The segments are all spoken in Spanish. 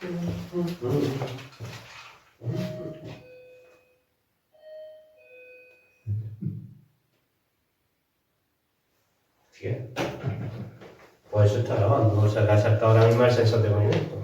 Bien. Pues eso está grabando, o sea que ha saltado ahora mismo el sensor de movimiento.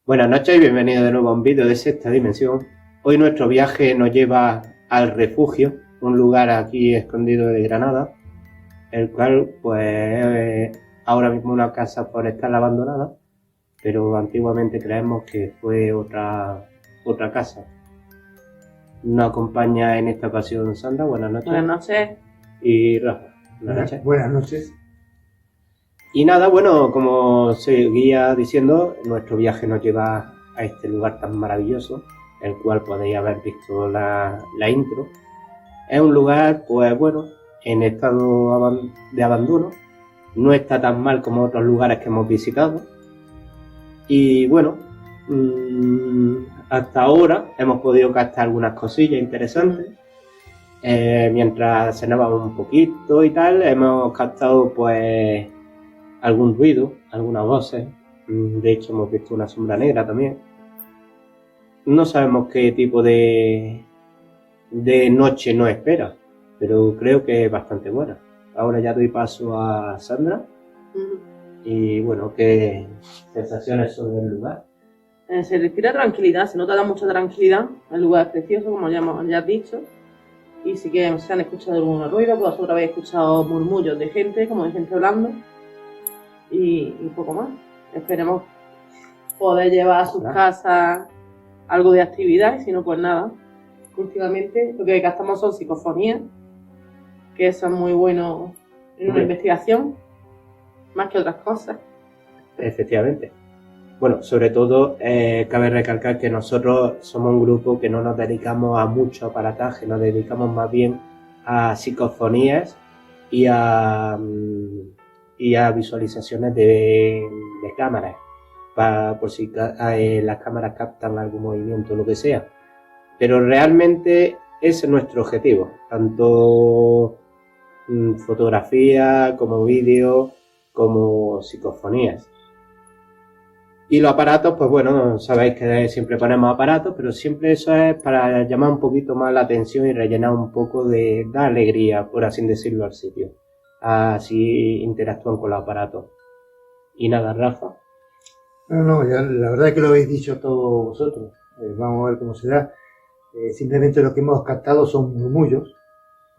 Buenas noches y bienvenidos de nuevo a un vídeo de Sexta Dimensión. Hoy nuestro viaje nos lleva al refugio, un lugar aquí escondido de Granada, el cual pues ahora mismo una casa forestal abandonada, pero antiguamente creemos que fue otra casa. Nos acompaña en esta ocasión Sandra, buenas noches. Buenas noches. Y Rafa, buenas noches. Buenas noches. Y nada, bueno, como seguía diciendo, nuestro viaje nos lleva a este lugar tan maravilloso, el cual podéis haber visto la intro. Es un lugar, pues bueno, en estado de abandono. No está tan mal como otros lugares que hemos visitado. Y bueno, hasta ahora hemos podido captar algunas cosillas interesantes. Mientras cenábamos un poquito y tal, hemos captado pues algún ruido, algunas voces. De hecho hemos visto una sombra negra también. No sabemos qué tipo de noche nos espera, pero creo que es bastante buena. Ahora ya doy paso a Sandra. Y bueno, ¿qué sensaciones sobre el lugar? Se respira tranquilidad, se nota mucha tranquilidad. El lugar es precioso, como ya has dicho. Y sí que se han escuchado algunos ruidos, pues vosotros habéis escuchado murmullos de gente, como de gente hablando. Y poco más. Esperemos poder llevar a sus casas algo de actividad, y si no, pues nada. Últimamente lo que gastamos son psicofonías, que son muy buenos en una investigación, más que otras cosas. Efectivamente. Bueno, sobre todo cabe recalcar que nosotros somos un grupo que no nos dedicamos a mucho aparataje, nos dedicamos más bien a psicofonías y a visualizaciones de cámaras, por si las cámaras captan algún movimiento o lo que sea. Pero realmente ese es nuestro objetivo, tanto fotografía como vídeo, como psicofonías. Y los aparatos, pues bueno, sabéis que siempre ponemos aparatos, pero siempre eso es para llamar un poquito más la atención y rellenar un poco de alegría, por así decirlo, al sitio. Así interactúan con los aparatos. Y nada, Rafa. No, ya, la verdad es que lo habéis dicho todos vosotros. Vamos a ver cómo se da. Simplemente lo que hemos captado son murmullos.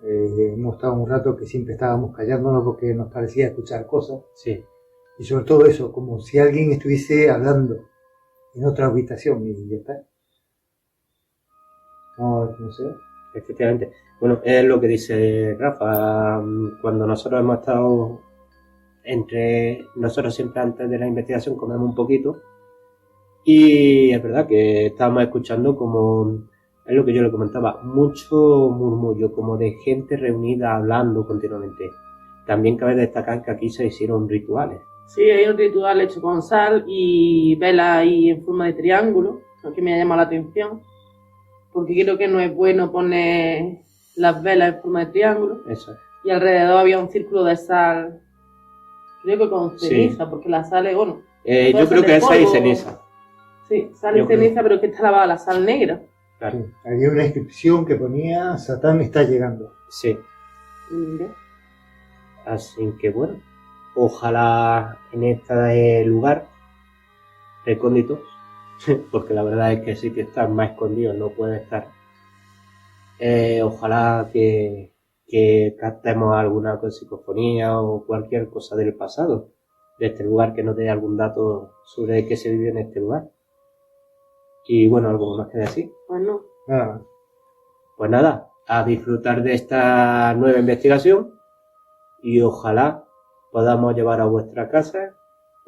Hemos estado un rato que siempre estábamos callándonos porque nos parecía escuchar cosas. Sí. Y sobre todo eso, como si alguien estuviese hablando en otra habitación y ya está. Vamos a ver cómo se da. Efectivamente. Bueno, es lo que dice Rafa. Cuando nosotros hemos estado nosotros siempre antes de la investigación comemos un poquito. Y es verdad que estábamos escuchando como, es lo que yo le comentaba, mucho murmullo, como de gente reunida hablando continuamente. También cabe destacar que aquí se hicieron rituales. Sí, hay un ritual hecho con sal y vela ahí en forma de triángulo, lo que me ha llamado la atención, porque creo que no es bueno poner las velas en forma de triángulo. Eso es. Y alrededor había un círculo de sal, creo que con ceniza, sí. Porque la sal es, bueno... yo creo que esa es ceniza. Sí, sal y ceniza, pero que está lavada la sal negra. Claro. Sí, había una inscripción que ponía Satán está llegando. Sí. Mira. Así que bueno, ojalá en este lugar recóndito, porque la verdad es que sí que estar más escondido no puede estar. Ojalá que captemos alguna psicofonía o cualquier cosa del pasado de este lugar que nos dé algún dato sobre qué se vive en este lugar. Y bueno, algo más que decir. Pues no. Nada más. Pues nada, a disfrutar de esta nueva investigación y ojalá podamos llevar a vuestra casa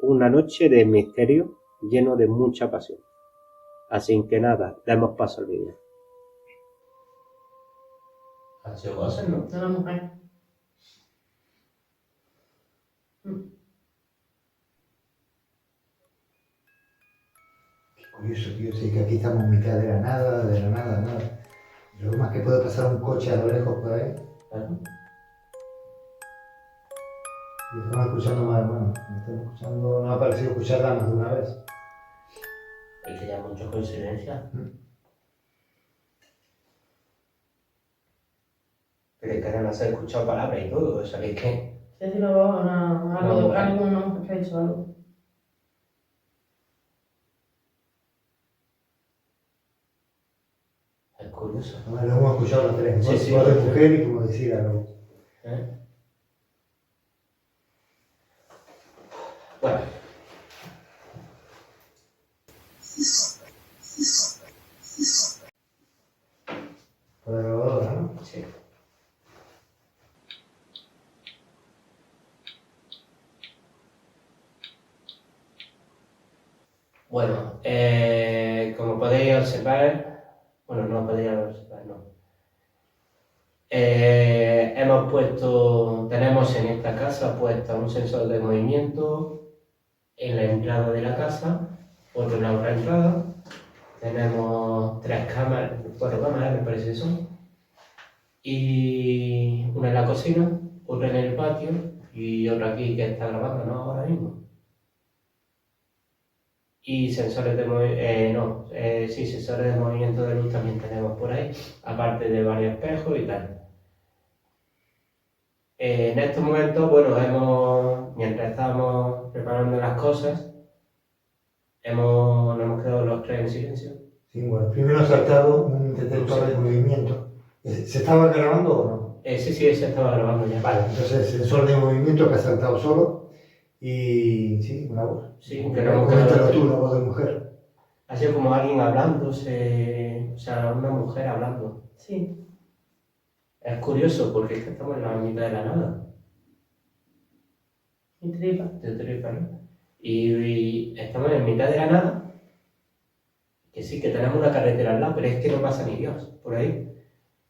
una noche de misterio lleno de mucha pasión. Así que nada, demos paso al vídeo. Ha sido cosa, ¿no? De la mujer. Curioso, tío, sí que aquí estamos en mitad de la nada, nada. Lo más que puede pasar un coche a lo lejos por ahí. Claro. Y estamos escuchando más, bueno, nos ha parecido escucharla más de una vez. Es que ya muchas coincidencias. Pero es que además se ha escuchado palabras y todo, o sea que es que... Sí, sí, algo, una mujer que ha dicho algo. confuso. Además, lo hemos escuchado los tres, Sí, sí. voz de mujer y como decir algo. ¿Eh? Bueno. Por la grabadora, ¿no? Sí. Bueno, como podéis observar, bueno, no podéis observar, no. Tenemos en esta casa puesta un sensor de movimiento en la entrada de la casa, otro en la otra entrada. Tenemos 4 cámaras, me parece que son. Y una en la cocina, otra en el patio y otra aquí que está grabando, ¿no? Ahora mismo. Y sensores de sensores de movimiento de luz también tenemos por ahí, aparte de varios espejos y tal. En estos momentos, bueno, mientras estábamos preparando las cosas, nos hemos quedado los tres en silencio. Sí, bueno, primero ha saltado un detector de movimiento. ¿Se estaba grabando o no? Sí, se estaba grabando ya. Vale, entonces sensor de movimiento que ha saltado solo y sí, una voz. Sí, que no hemos Coméntalo quedado. tú, una voz de mujer. Ha sido como alguien hablando, o sea, una mujer hablando. Sí. Es curioso porque es que estamos en la mitad de la nada. Y tripa. De Tripa, ¿no? Y estamos en mitad de la nada, que sí, que tenemos una carretera al lado, pero es que no pasa ni Dios por ahí.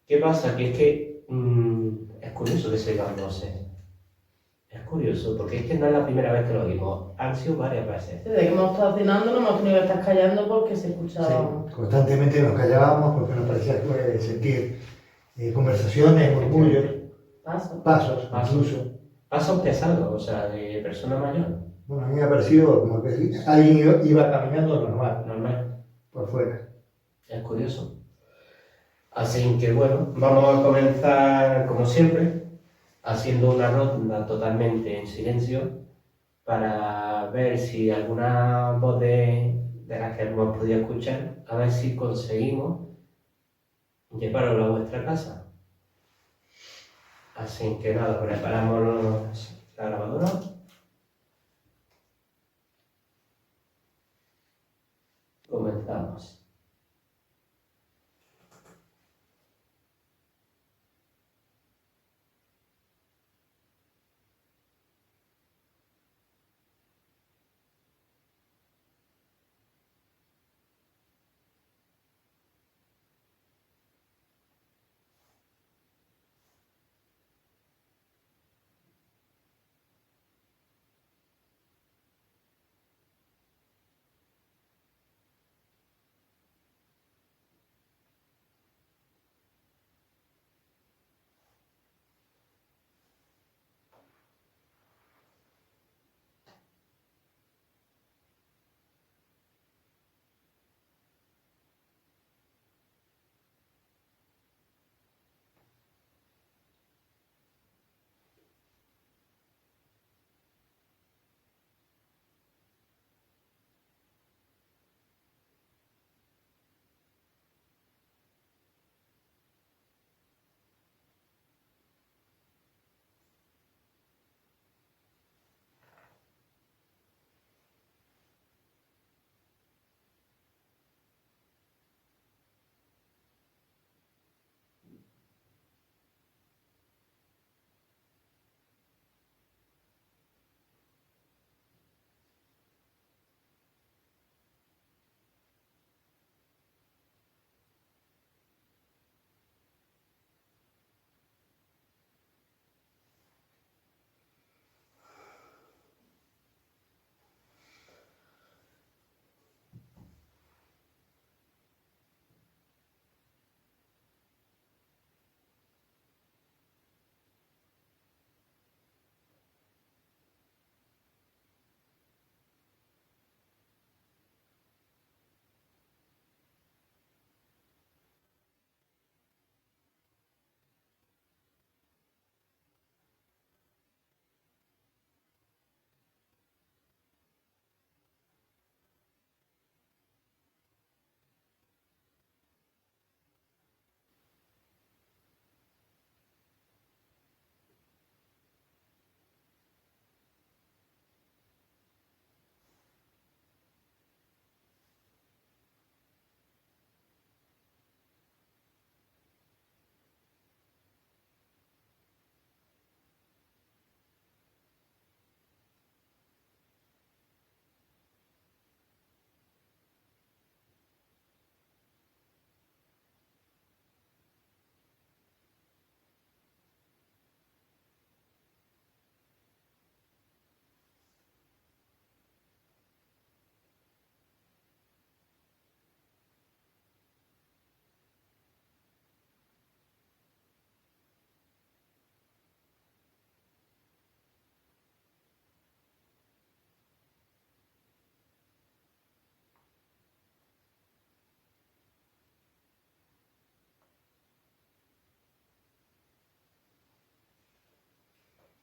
¿Qué pasa? Que es que es curioso que se oigan voces. Es curioso, porque es que no es la primera vez que lo oímos, han sido varias veces. Desde que hemos estado cenando no hemos tenido que estar callando porque se Sí, escuchaba. constantemente nos callábamos porque nos parecía sentir conversaciones, murmullos, pasos, incluso. Pasos pesados, o sea, de persona mayor. Bueno, a mí me ha parecido como que alguien iba caminando Normal. por fuera. Es curioso. Así que bueno, vamos a comenzar como siempre, haciendo una ronda totalmente en silencio para ver si alguna voz de las que hemos podido escuchar, a ver si conseguimos llevarlo a vuestra casa. Así que nada, preparamos la grabadora. Comenzamos.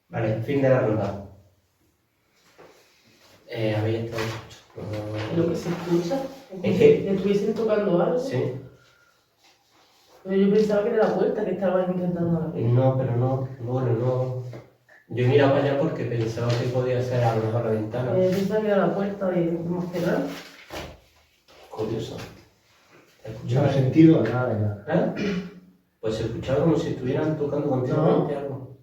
Vale, fin de la ronda. Habéis estado escuchando. Lo que se escucha Es que- que estuviesen tocando algo. Sí. Pero yo pensaba que era la puerta que estabas intentando abrir. No, pero no. Bueno, no. Yo he mirado para allá porque pensaba que podía ser a lo mejor la ventana. Pensaba que era la puerta y hemos cerrado. Curioso. ¿Te Yo no he escuchaba? sentido nada de nada. ¿Eh? Pues se escuchaba como si estuvieran tocando continuamente algo.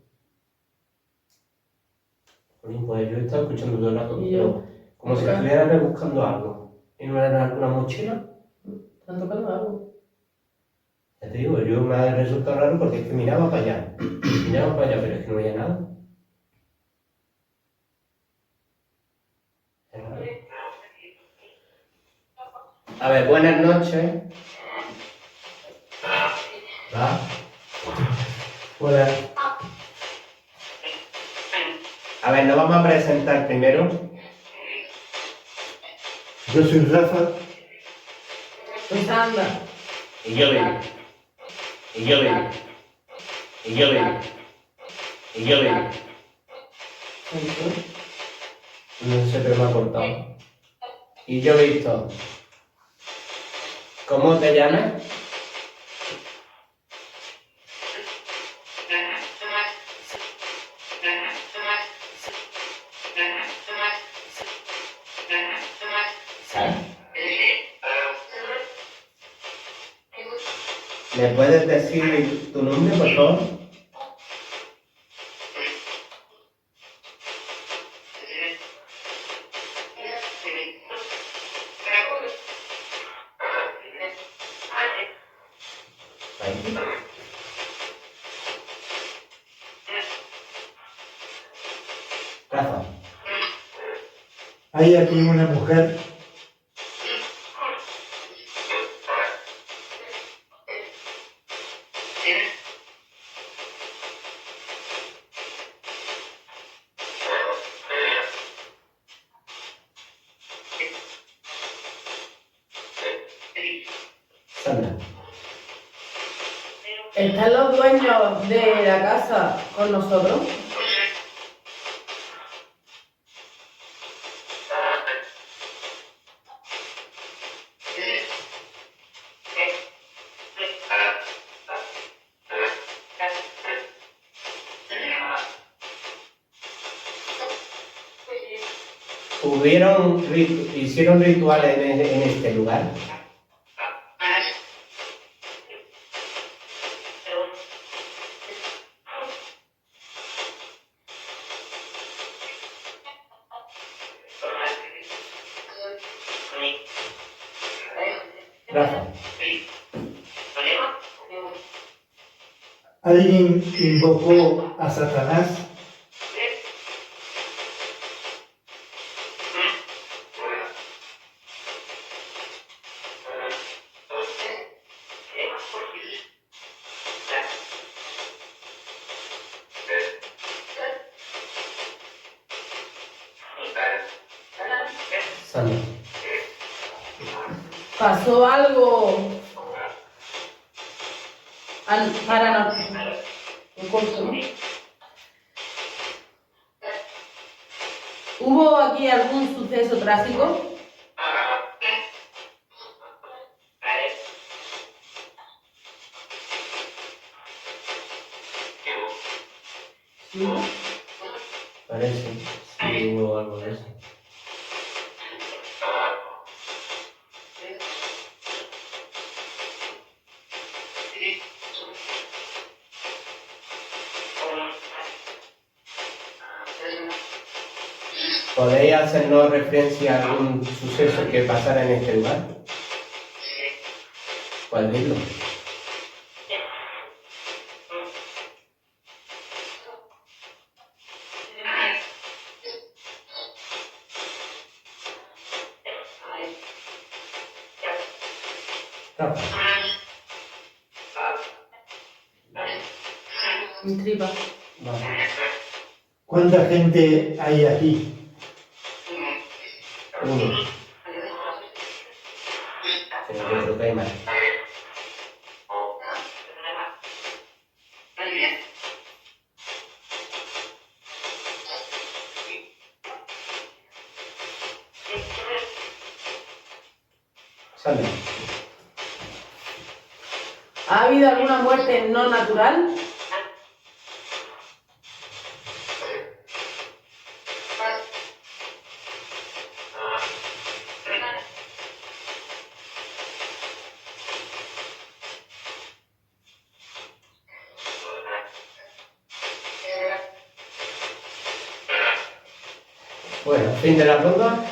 Jolín, pues yo he estado escuchando todo el rato, Y pero yo. como si estuvieran rebuscando algo. ¿Y no era alguna mochila? Están tocando algo. Ya te digo, yo me ha resultado raro porque es que miraba para allá. Miraba para allá, pero es que no veía nada. Es raro. A ver, buenas noches. ¿Va? Hola. A ver, nos vamos a presentar primero. Yo soy Rafa. Pues anda. Y yo vine. Y yo vine. Y yo vine. Y yo vine. No sé, pero me ha cortado. Y yo he visto. ¿Cómo te llamas? ¿Sabes? ¿Me puedes decir tu nombre, por favor? Ahí. Rafa. Hay aquí una mujer. Sandra. ¿Están los dueños de la casa con nosotros? ¿Hicieron rituales en este lugar? Rafa. Alguien invocó a Satanás. Sandra. ¿Pasó algo paranormal? Un corto, ¿no? ¿Hubo aquí algún suceso trágico? Sí. Parece. Sí, hubo algo de eso. ¿Podéis hacernos referencia a algún suceso que pasara en este lugar? ¿Cuál dilo? Rafa. Mi tripa. Vale. ¿Cuánta gente hay aquí? Uno. Pero yo creo que hay más. Sandra. ¿Ha habido alguna muerte no natural? Bueno, fin de la ronda.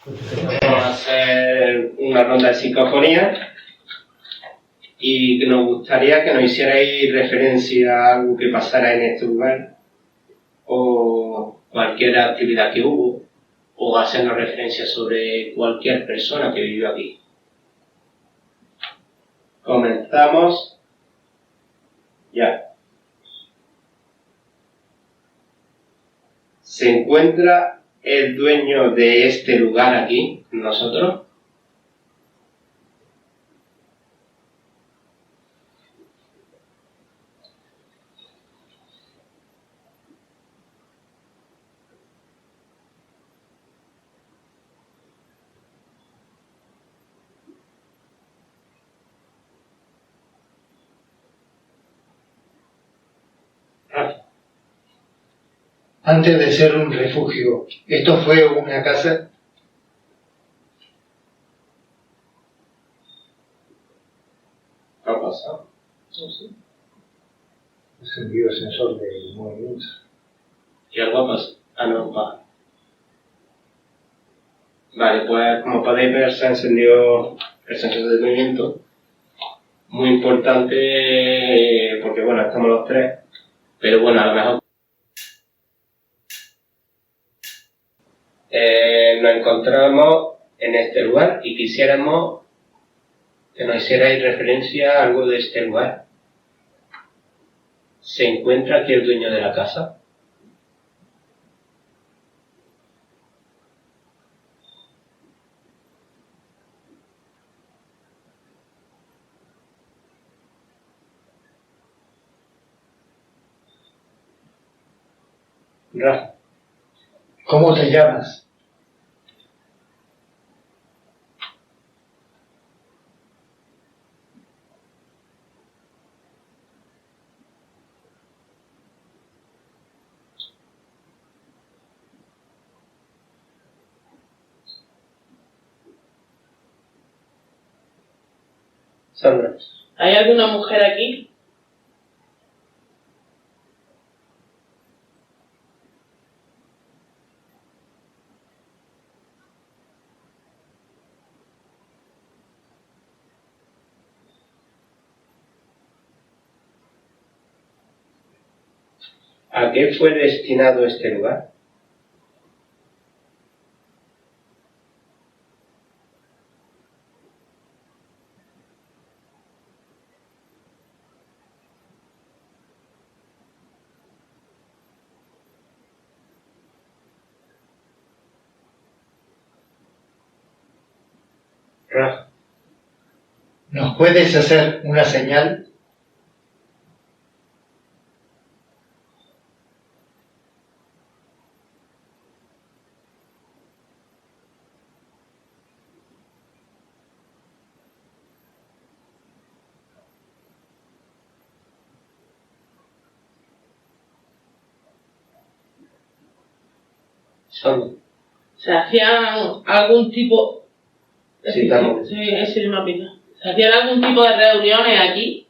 Vamos a hacer una ronda de psicofonía y nos gustaría que nos hicierais referencia a algo que pasara en este lugar o cualquier actividad que hubo o hacernos referencia sobre cualquier persona que vivió aquí. Comenzamos ya. ¿Se encuentra el dueño de este lugar aquí, nosotros? Antes de ser un refugio, ¿esto fue una casa? ¿Qué ha pasado? No sé. Es un biosensor de movimiento. ¿Y algo ha pasado? Ah, no, va. Vale, pues como podéis ver se ha encendido el sensor de movimiento. Muy importante porque bueno, estamos los tres, pero bueno, a lo mejor nos encontramos en este lugar y quisiéramos que nos hicierais referencia a algo de este lugar. ¿Se encuentra aquí el dueño de la casa? Rafa. ¿Cómo te llamas? Sandra. ¿Hay alguna mujer aquí? ¿A qué fue destinado este lugar? Rafa. ¿Nos puedes hacer una señal? Sandra. ¿Se hacían algún tipo... Sí, estamos. Sí, ese es una pica. ¿Se hacían algún tipo de reuniones aquí?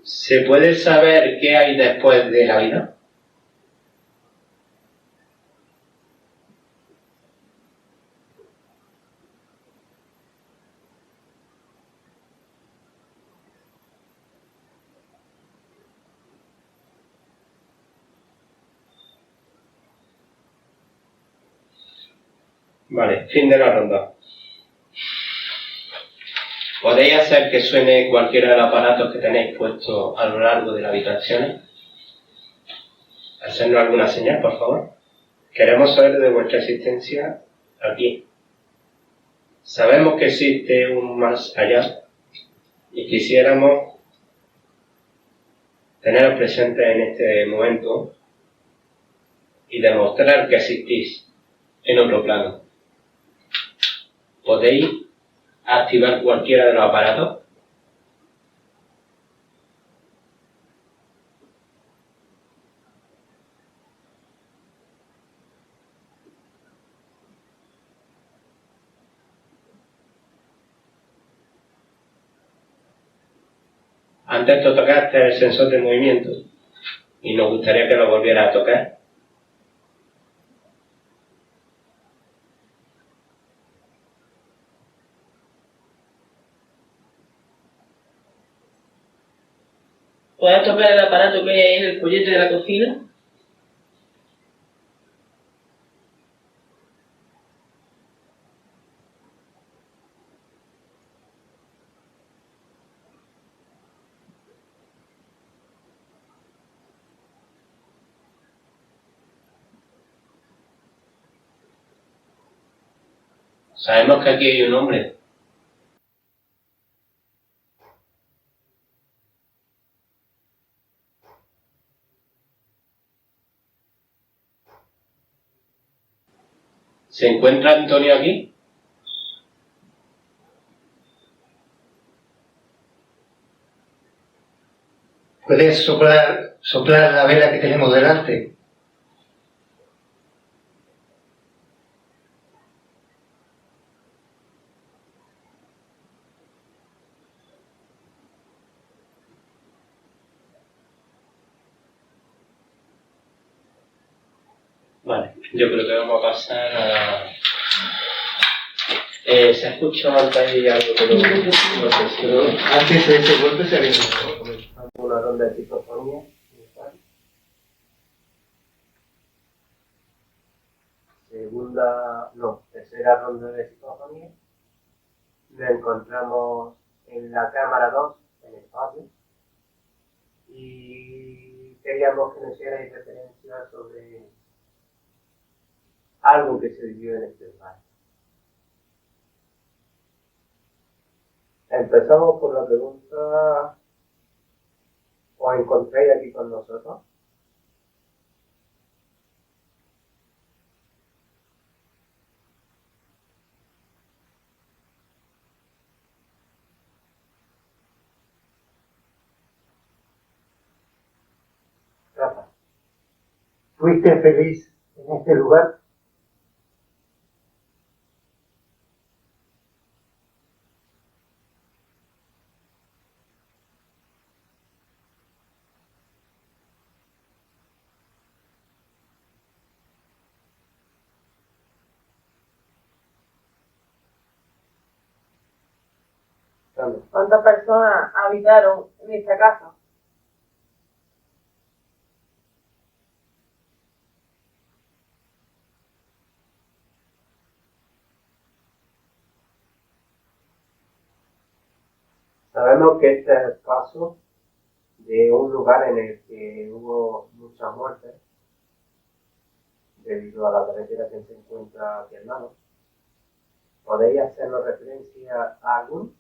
¿Se puede saber qué hay después de la vida? Vale, fin de la ronda. ¿Podéis hacer que suene cualquiera de los aparatos que tenéis puestos a lo largo de la habitación? Hacernos alguna señal, por favor. Queremos saber de vuestra existencia aquí. Sabemos que existe un más allá y quisiéramos teneros presentes en este momento y demostrar que existís en otro plano. ¿Podéis activar cualquiera de los aparatos? Antes tocaste el sensor de movimiento y nos gustaría que lo volviera a tocar. ¿Puedes tocar el aparato que es el follete de la cocina? Sabemos que aquí hay un hombre. ¿Se encuentra Antonio aquí? ¿Puedes soplar la vela que tenemos delante? Vale, yo creo que vamos a pasar a... ¿Se ha escuchado antes ahí algo de lo que Antes de ese golpe se había una ronda de psicofonía? Tercera ronda de psicofonía. Nos encontramos en la cámara 2, en el patio, y queríamos que nos hicierais referencia sobre algo que se vivió en este lugar. Empezamos por la pregunta: ¿os encontráis aquí con nosotros? Rafa. ¿Fuiste feliz en este lugar? ¿Cuántas personas habitaron en esta casa? Sabemos que este es el caso de un lugar en el que hubo muchas muertes debido a la carretera que se encuentra aquí al lado. ¿Podéis hacernos referencia a alguno?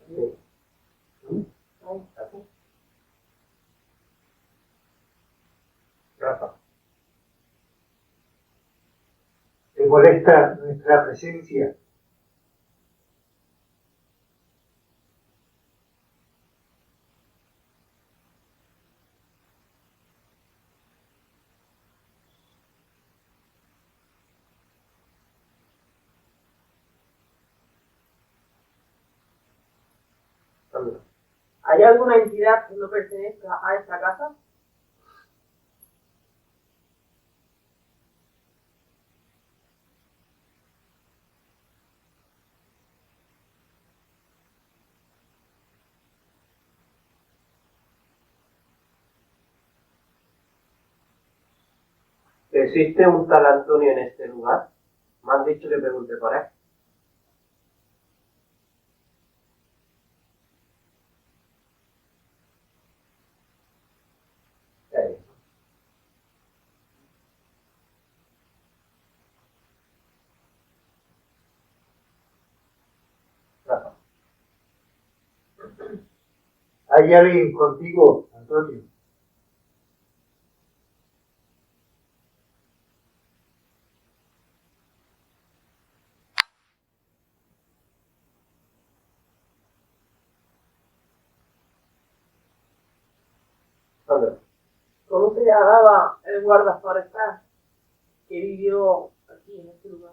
Sí. ¿Aquí? Rafa. ¿Te molesta nuestra presencia? ¿Hay alguna entidad que no pertenezca a esta casa? ¿Existe un tal Antonio en este lugar? Me han dicho que pregunte por él. Sí. Rafa. ¿Hay alguien contigo, Antonio? ¿Dónde? ¿Cómo se llamaba el guarda forestal que vivió aquí en este lugar?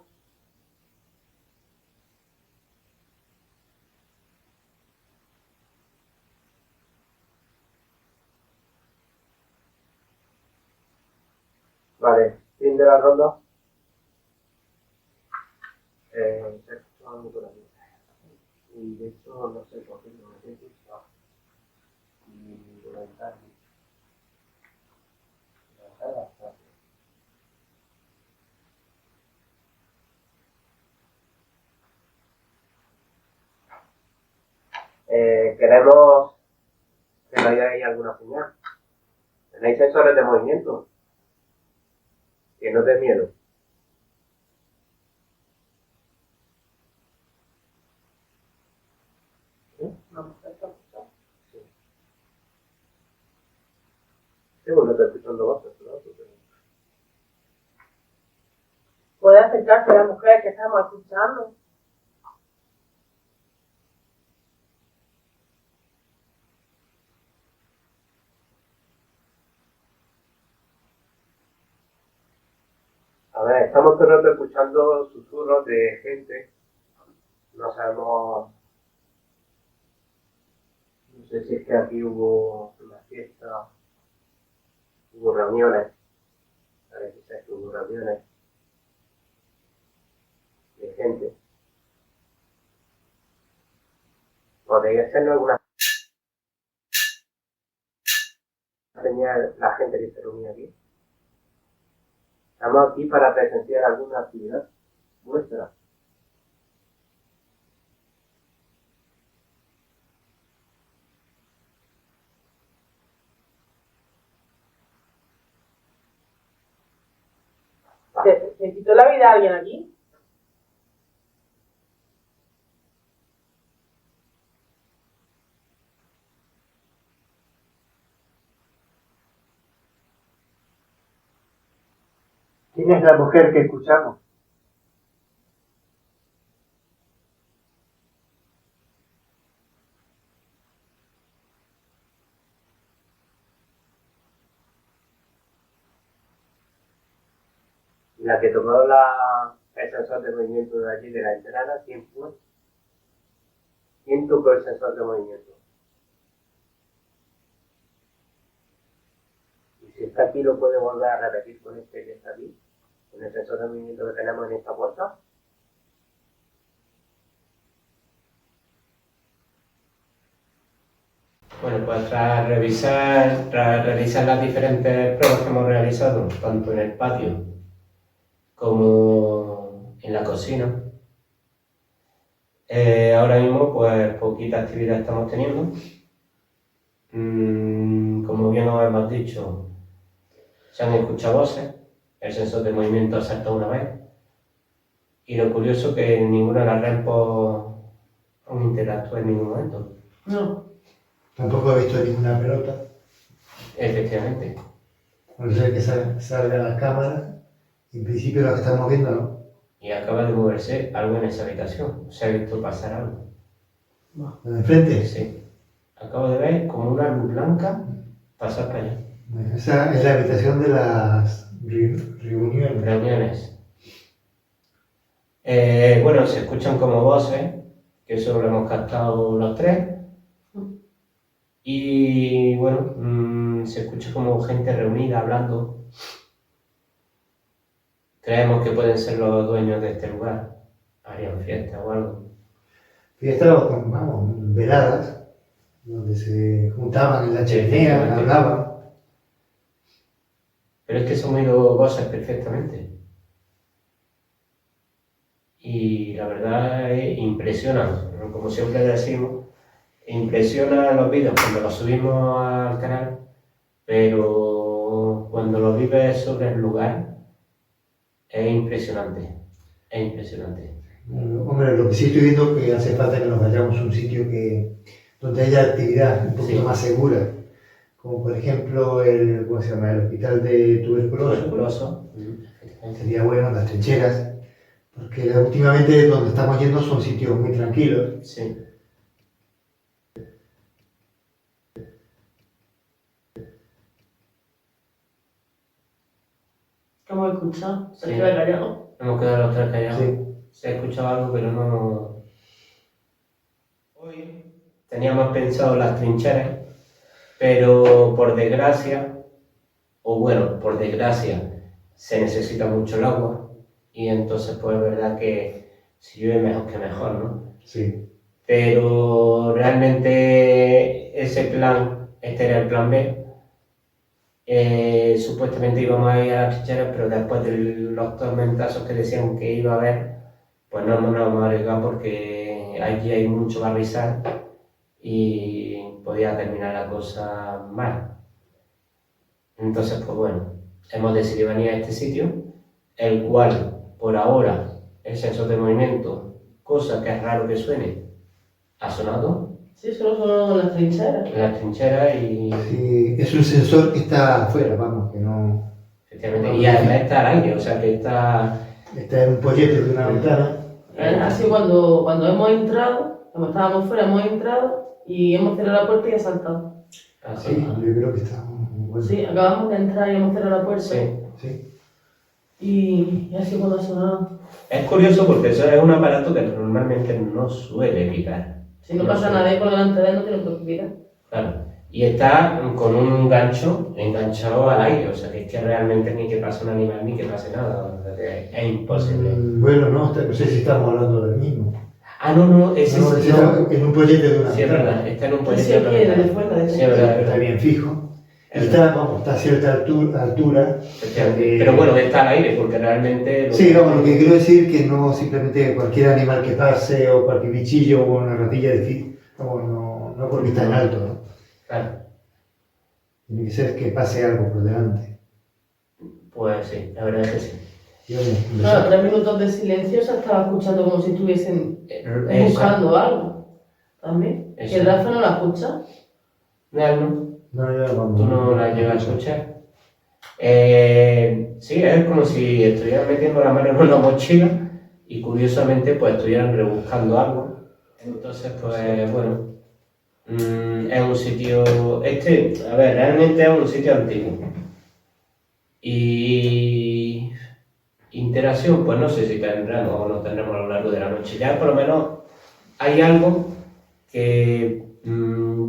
Vale, fin de la ronda. Se escucha muy por aquí. Y de hecho, no sé por qué no me siento y comentar. Queremos que nos digáis alguna señal. Tenéis sensores de movimiento. Que no te miedo. Vamos, esto, esto. Sí, porque no estoy escuchando voces, ¿no? ¿Puede acercarse a la mujer que estamos escuchando? A ver, estamos todo el rato escuchando susurros de gente. No sabemos. No sé si es que aquí hubo una fiesta, hubo reuniones. Parece ser que hubo reuniones de gente. Podría ser alguna señal la gente que se reunía aquí. Estamos aquí para presenciar alguna actividad vuestra. ¿Se quitó la vida a alguien aquí? ¿Quién es la mujer que escuchamos? La que tocó el sensor de movimiento de allí de la entrada, ¿quién fue? ¿Quién tocó el sensor de movimiento? Y si está aquí, lo puede volver a repetir con este que está aquí, con el sensor de movimiento que tenemos en esta puerta. Bueno, pues tras realizar las diferentes pruebas que hemos realizado, tanto en el patio como en la cocina, ahora mismo pues poquita actividad estamos teniendo. Como bien os hemos dicho, se han escuchado voces, el sensor de movimiento ha saltado una vez, y lo curioso es que ninguna de las REMPO han interactuado en ningún momento. No. Tampoco he visto ninguna pelota. Efectivamente. A no ser que salga a las cámaras. En principio lo que estamos viendo, ¿no? Y acaba de moverse algo en esa habitación. Se ha visto pasar algo. ¿De enfrente? Sí. Acabo de ver como una luz blanca pasar para allá. Bueno, esa es la habitación de las reuniones. Reuniones. Bueno, se escuchan como voces, que eso lo hemos captado los tres. Y bueno, se escucha como gente reunida hablando. Creemos que pueden ser los dueños de este lugar. Harían fiesta o algo. Fiestas, vamos, veladas, donde se juntaban en la chimenea, Efectivamente. hablaban. Pero es que se han oído voces perfectamente. Y la verdad es impresionante, ¿no? Como siempre decimos, impresiona los vídeos cuando los subimos al canal, pero cuando lo vives sobre el lugar es impresionante, es impresionante. Hombre, lo que sí estoy viendo es que hace falta que nos vayamos a un sitio donde haya actividad un poquito Sí. más segura, como por ejemplo ¿cómo se llama? El hospital de tuberculosis. Tuberculoso, efectivamente. Sería bueno, las trincheras, porque últimamente donde estamos yendo son sitios muy tranquilos. Sí. ¿Qué hemos escuchado? Se Sí. queda callado. Hemos quedado los tres callados. Sí. Se ha escuchado algo, pero no. Hoy teníamos pensado las trincheras, pero por desgracia, o bueno, por desgracia, se necesita mucho el agua y entonces pues es verdad que si llueve mejor que mejor, ¿no? Sí. Pero realmente ese plan, este era el plan B. Supuestamente íbamos a ir a las trincheras, pero después de los tormentazos que decían que iba a haber, pues no nos vamos a arriesgar porque allí hay mucho barrizal y podía terminar la cosa mal. Entonces, pues bueno, hemos decidido venir a este sitio, el cual por ahora el sensor de movimiento, cosa que es raro que suene, ha sonado Sí, solo son las trincheras. en las trincheras y Sí, es un sensor que está afuera, vamos, que no efectivamente, y además está al aire, o sea que está. está en un pollete de una ventana. Así cuando hemos entrado, como estábamos fuera, hemos entrado y hemos cerrado la puerta y ha saltado. Así. Sí, yo creo que está muy bueno. Sí, acabamos de entrar y hemos cerrado la puerta. Sí. Sí. Y así cuando ha sonado. Es curioso porque eso es un aparato que normalmente no suele picar. Si no pasa nada por delante de él, no tiene por qué picar. Claro. Y está con un gancho enganchado al aire, o sea que es que realmente ni que pase un animal ni que pase nada, o sea que es imposible. Bueno, no sé si estamos hablando del mismo. Ah, no, ese No, sí, ese no. está en un pollete de una Sí, es ventana. verdad, está en un Sí, proyecto sí, aquí, desde fuera, desde Sí, es verdad, es Está verdad. bien fijo. Y Es está, vamos, está a cierta altura. Efectivamente. Pero bueno, está al aire porque realmente. Sí, vamos, lo que quiero decir que no simplemente cualquier animal que pase o cualquier bichillo o una ratilla de vamos, no porque está en alto, ¿no? Claro, Tiene que ser que pase algo por delante. pues sí, la verdad es que sí. Y, oye, Claro, 3 minutos de silencio se estaba escuchando como si estuviesen Esa- buscando algo. También. Esa. ¿Que el Rafa no la escucha? No, no, ya vamos. tú no la llegas a escuchar. Sí, es como si estuvieran metiendo la mano en una mochila y curiosamente pues estuvieran rebuscando algo. Entonces, pues bueno, es un sitio, a ver, realmente es un sitio antiguo. Y interacción, pues no sé si tendremos o no tendremos a lo largo de la noche. Ya por lo menos hay algo que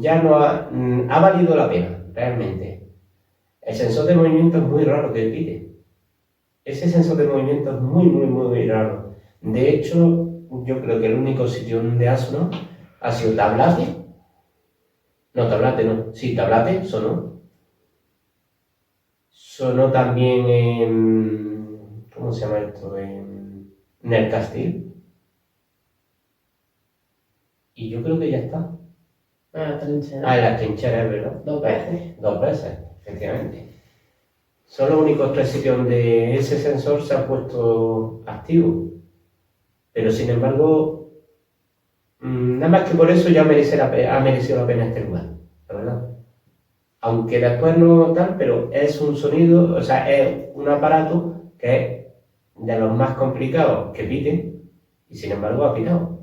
ya no ha valido la pena, realmente. El sensor de movimiento es muy raro que pide. Ese sensor de movimiento es muy raro. De hecho, yo creo que el único sitio donde ha sonado ha sido Tablate. No, Tablate no. Sí, Tablate sonó. Sonó también en. ¿Cómo se llama esto? En el Castillo. Y yo creo que ya está. En la trinchera. Ah, en las trincheras, ¿verdad? 2 veces. 2 veces, efectivamente. Son los únicos 3 sitios donde ese sensor se ha puesto activo. Pero sin embargo, nada más que por eso ya ha merecido la pena este lugar, la verdad. Aunque después no tal, pero es un sonido, o sea, es un aparato que es de los más complicados que pite y sin embargo ha pitado.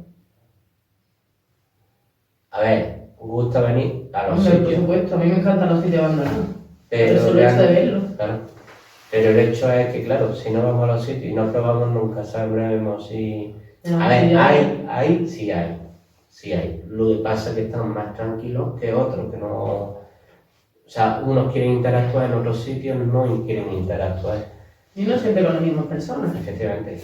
A ver, gusta venir a los Hombre, por sitios. supuesto, a mí me encantan los sitios abandonados. Pero Solo el hecho de verlo. Claro. Pero el hecho es que, claro, si no vamos a los sitios y no probamos nunca, sabremos si. No, A ver, sí hay. sí hay. Lo que pasa es que están más tranquilos que otros, que no. O sea, unos quieren interactuar en otros sitios, no quieren interactuar. Y no siempre con las mismas personas. Efectivamente.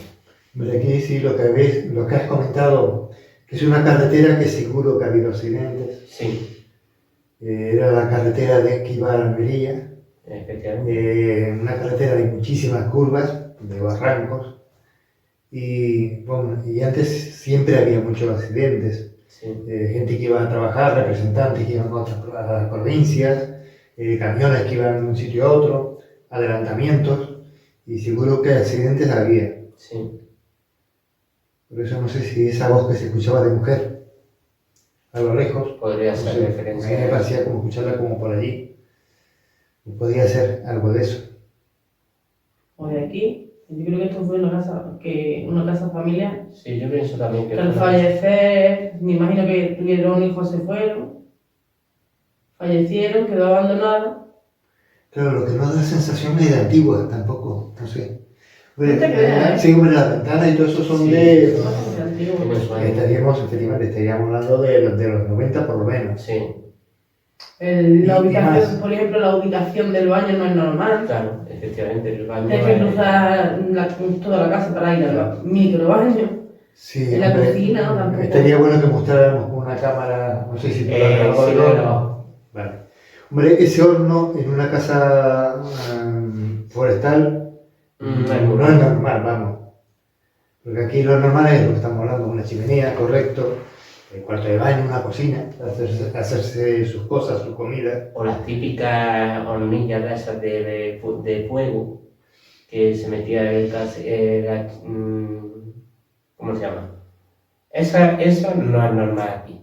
Hombre, aquí sí lo que has comentado, que es una carretera que seguro que ha habido accidentes. Sí, Era la carretera que iba a Almería. Efectivamente. Una carretera de muchísimas curvas, de barrancos, y, bueno, y antes siempre había muchos accidentes. Sí. Gente que iba a trabajar, representantes que iban a otras a las provincias, camiones que iban de un sitio a otro, adelantamientos, y seguro que accidentes había. Sí. Por eso no sé si esa voz que se escuchaba de mujer a lo lejos, Podría no ser sé, a referencia. mí me parecía como escucharla como por allí. Podría ser algo de eso. O de aquí, yo creo que esto fue una casa familiar. Sí, yo pienso también que Que al fallecer, me imagino que tuvieron hijos, se fueron, fallecieron, quedó abandonada. Claro, lo que no da sensación es de antigua tampoco, no sé. No te creas, Sí, hombre, las ventanas y todo eso son Sí, de... Bastante antiguo. Tiene su año. Efectivamente, estaríamos hablando de los 90 por lo menos. Sí, La Y ubicación, más. por ejemplo, la ubicación del baño no es normal. claro, efectivamente. El baño Tienes que cruzar toda la casa para ir al microbaño. Sí, En la hombre, cocina, tampoco. estaría bueno que mostráramos con una cámara, no sé si tú lo has grabado sí, el lo he horno. grabado. Vale. Hombre, ese horno en una casa forestal No es no normal. es normal, vamos. Porque aquí lo normal es lo que estamos hablando, una chimenea, correcto, el cuarto de baño, una cocina, hacerse sus cosas, su comida. O las típicas hornillas de esas de fuego que se metía ¿cómo se llama? Esa no es normal aquí.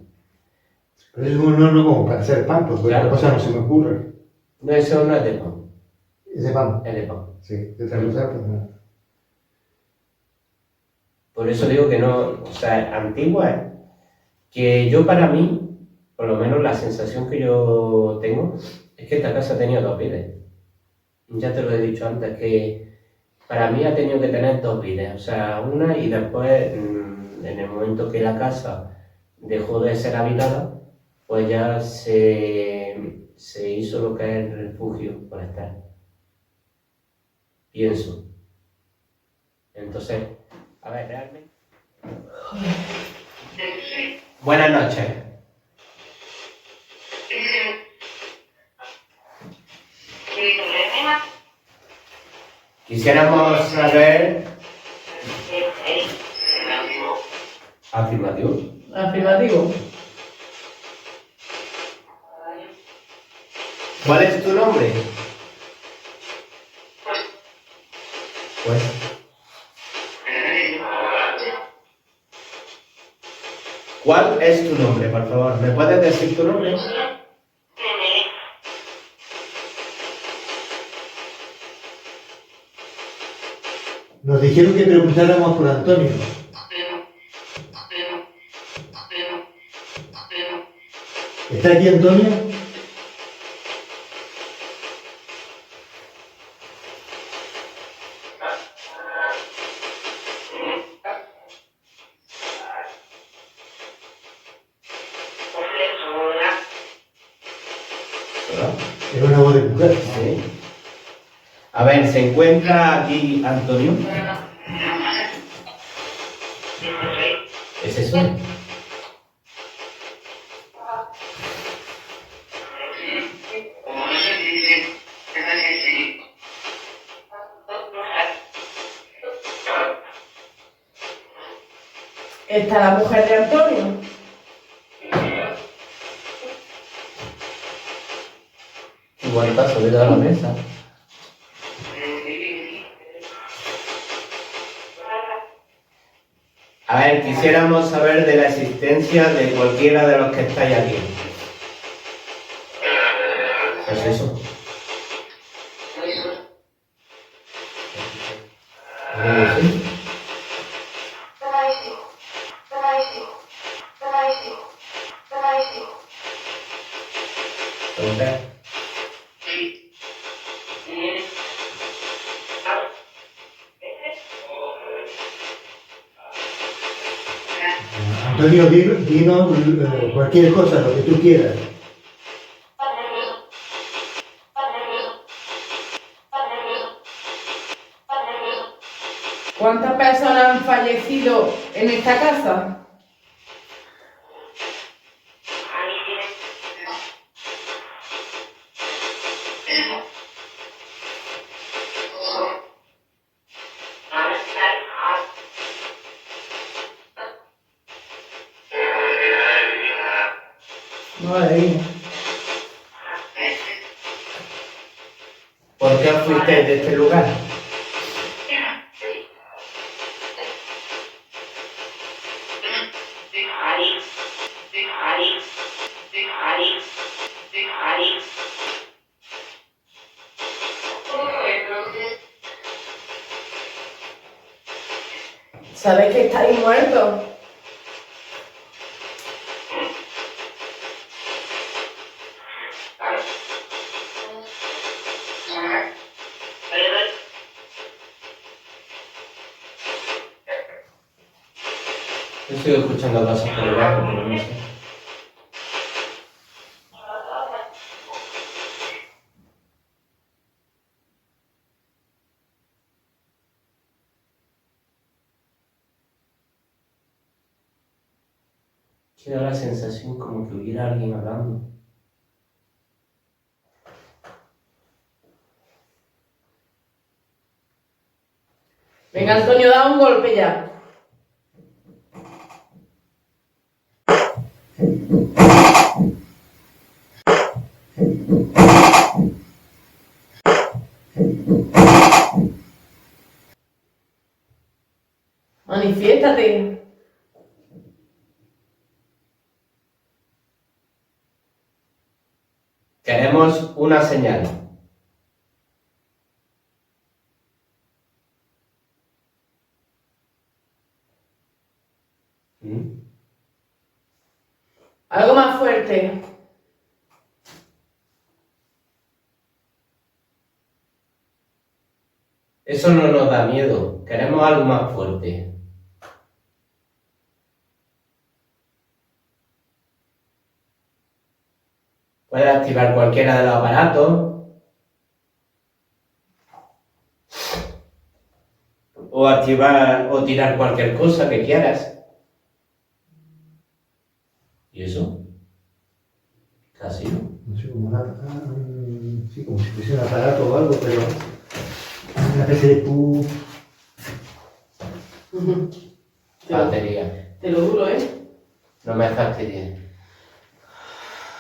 Pero eso es un horno como para hacer pan, porque Claro. otra cosa no se me ocurre. No, eso no es de pan, Es de pan. es de pan. Sí, de otra cosa, pues no. Por eso digo que no, o sea, antigua es que yo para mí, por lo menos la sensación que yo tengo, es que esta casa ha tenido dos vidas. Ya te lo he dicho antes, que para mí ha tenido que tener dos vidas, o sea, una y después, en el momento que la casa dejó de ser habitada, pues ya se hizo lo que es el refugio forestal. Pienso. Entonces, a ver, realmente. Buenas noches. Quisiéramos saber. Afirmativo. Afirmativo. ¿Cuál es tu nombre? Pues. ¿Cuál es tu nombre, por favor? ¿Me puedes decir tu nombre? Nos dijeron que preguntáramos por Antonio. ¿Está aquí Antonio? Es una voz de mujer. Sí. A ver, ¿se encuentra aquí Antonio? ¿Es eso? ¿Está la mujer de Antonio? Un guantazo le da a la mesa. A ver, quisiéramos saber de la existencia de cualquiera de los que estáis aquí. ¿Qué es eso? ¿Sí? Pregunta. Antonio, dinos cualquier cosa, lo que tú quieras. ¿Cuántas personas han fallecido en esta casa? Madre mía. ¿Por qué os fuisteis de este lugar? ¿Sabéis que estáis muertos? Yo sigo escuchando cosas por debajo, pero no sé. Quiero la sensación como que hubiera alguien hablando. Venga, Antonio, da un golpe ya. Manifiéstate. Queremos una señal. ¿Mm? Algo más fuerte. Eso no nos da miedo. Queremos algo más fuerte. Puedes activar cualquiera de los aparatos. O activar o tirar cualquier cosa que quieras. ¿Y eso? Casi. No sé, como sí, como si fuese un aparato o algo, pero una especie de pu. Batería. Te lo juro, ¿eh? No me fastidies.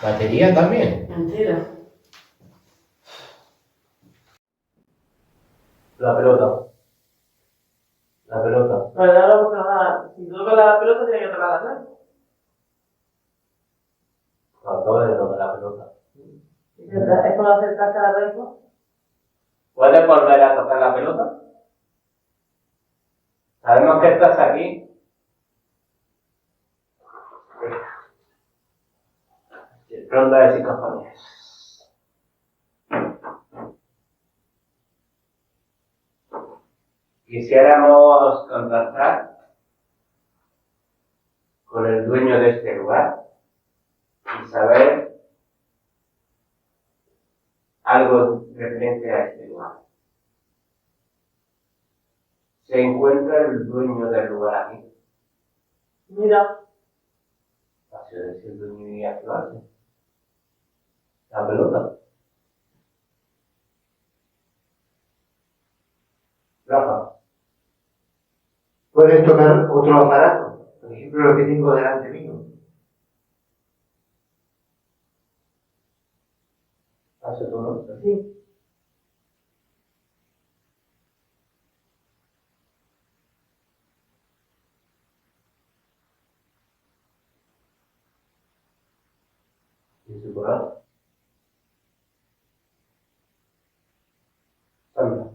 ¿Batería también? Entera. La pelota. La pelota. La verdad, porque si tú tocas la pelota, tienes que tocar la clave. Acabo de tocar la pelota. Es como acercarse a la red. ¿Puedes volver a tocar la pelota? Sabemos que estás aquí. Ronda de psicofonías. Quisiéramos contactar con el dueño de este lugar y saber algo referente a este lugar. Se encuentra el dueño del lugar aquí. Mira. Ha sido decir el dueño y activarse. La pelota. Rafa. Puedes tocar otro aparato, por ejemplo, lo que tengo delante mío. ¿Hace tu nombre? Sí. ¿Y su corazón? Sandra.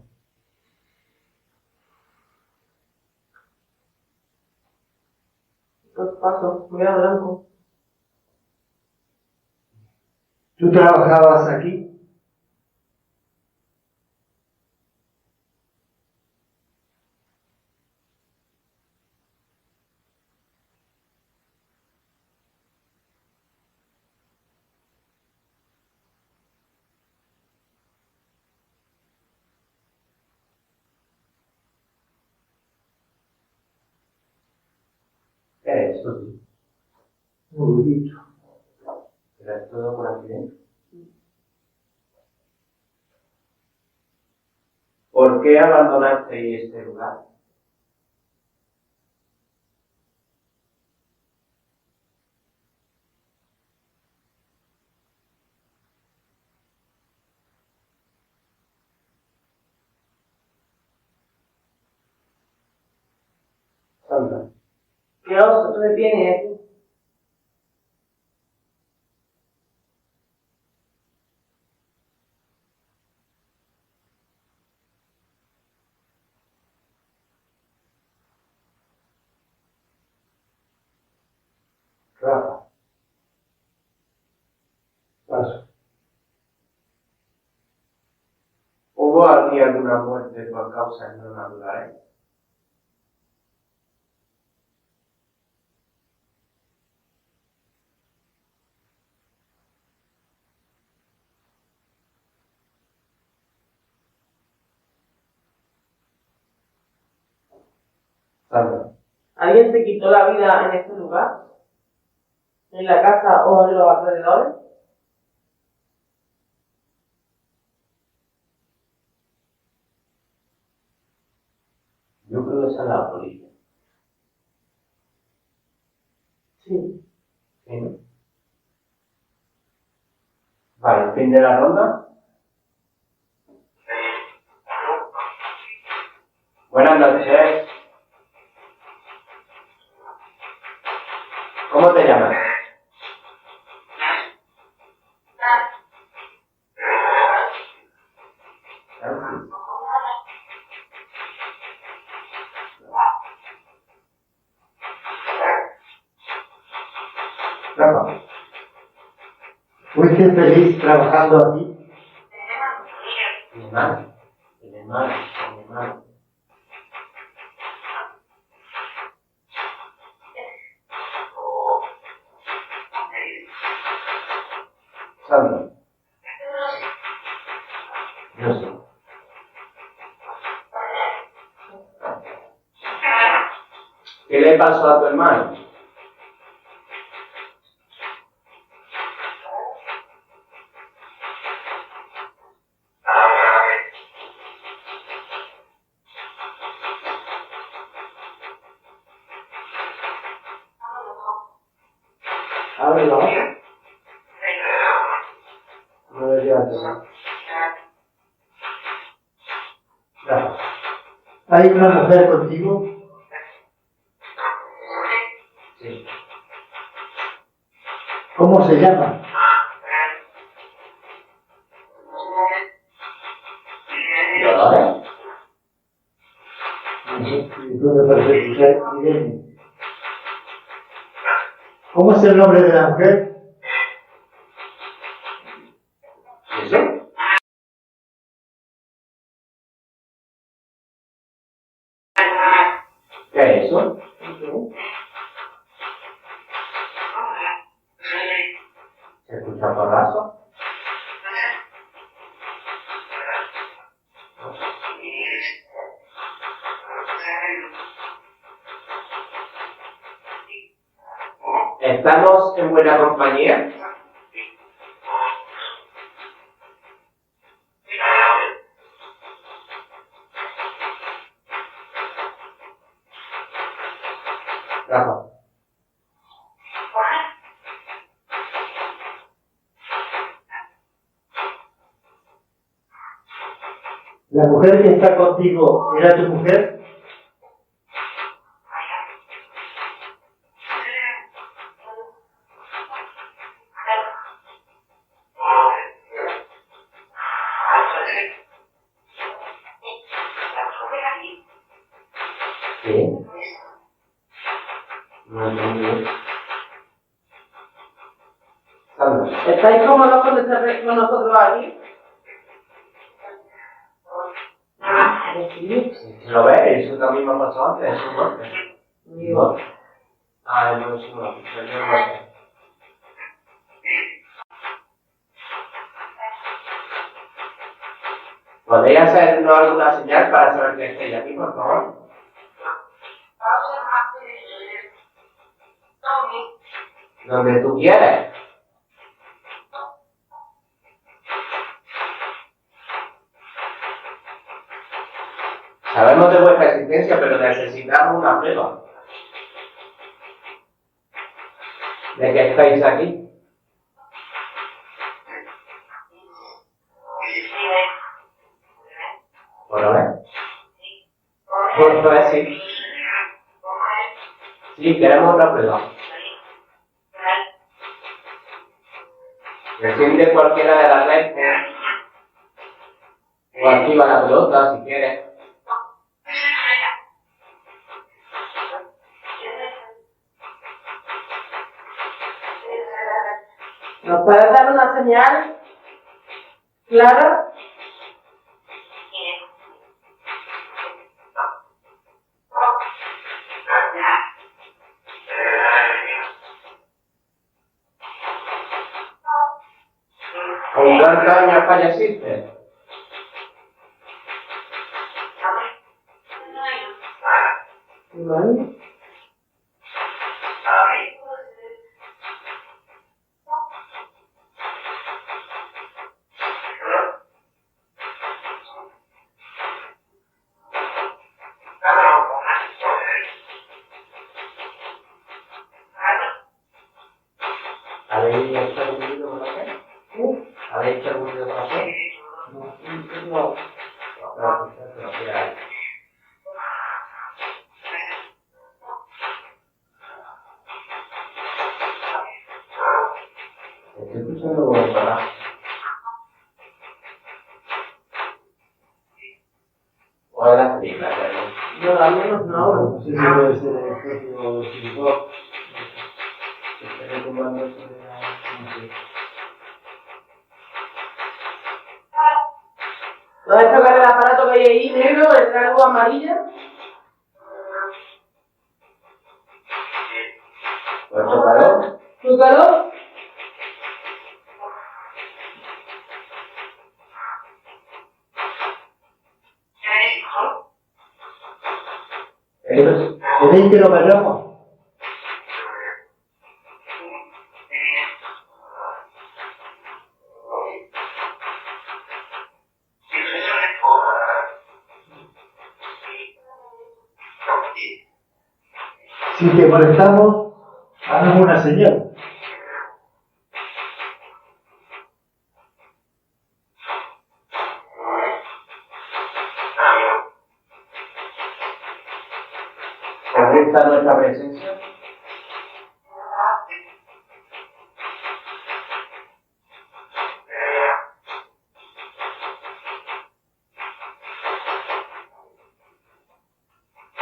Pues paso. Mira, blanco. ¿Tú trabajabas aquí? ¿Qué es eso, tío? Un ruidito. ¿Pero es todo por aquí dentro? ¿Por qué abandonaste este lugar? Sandra. ¿Qué oso? ¿Tú de pie ni aquí? Rafa. Paso. ¿Hubo aquí alguna muerte por causas no naturales? Sandra. ¿Alguien se quitó la vida en este lugar? ¿En la casa o en los alrededores? Yo creo que esa es la policía. Sí. ¿Sí, no? Vale, fin de la ronda. Buenas noches. ¿Cómo te llamas? Rafa. ¿Fuiste feliz trabajando aquí? Alemán. Alemán. Alemán. Sandra. No sé. ¿Qué le pasó a tu hermano? Ábrelo. No debería hacerlo. Ya. ¿Hay una mujer contigo? Sí. ¿Cómo se llama? ¿Dolores? Tú me parece que sea Irene. ¿Cómo es el nombre de la mujer? ¿Eso? ¿Qué es eso? ¿Se escucha porrazo? ¿Estamos en buena compañía? Rafa. ¿La mujer que está contigo era tu mujer? Sí. No entendí. Sandra. ¿Estáis cómodos con estar con nosotros aquí? ¿Lo ves? Eso también me ha pasado antes, eso no. Digo, Ah, no, eso no. Yo no lo sé. ¿Podéis hacernos alguna señal para saber que estáis aquí, por favor? Donde tú quieres. Sabemos de vuestra existencia, pero necesitamos una prueba de que estáis aquí. ¿Por lo ves? Por decir. Sí, queremos otra prueba. Desciende cualquiera de las lentes. O activa la pelota si quieres. ¿Nos puedes dar una señal clara? ¿Con cuántos años falleciste? Vale. ¿Habéis hecho algún ruido con la fe? ¿Habéis hecho algún ruido con la fe? No. Estoy escuchando como para. O de las películas, No, al menos no. No sé si puede ser el propio Silvop. Estoy tomando eso de la. No sé. ¿Puedes tocar el aparato que hay ahí negro, el algo amarilla? Pues tócalo. Tócalo. ¿Queréis que lo vayamos? Si te molestamos, haznos una señal. ¿Dónde está nuestra presencia?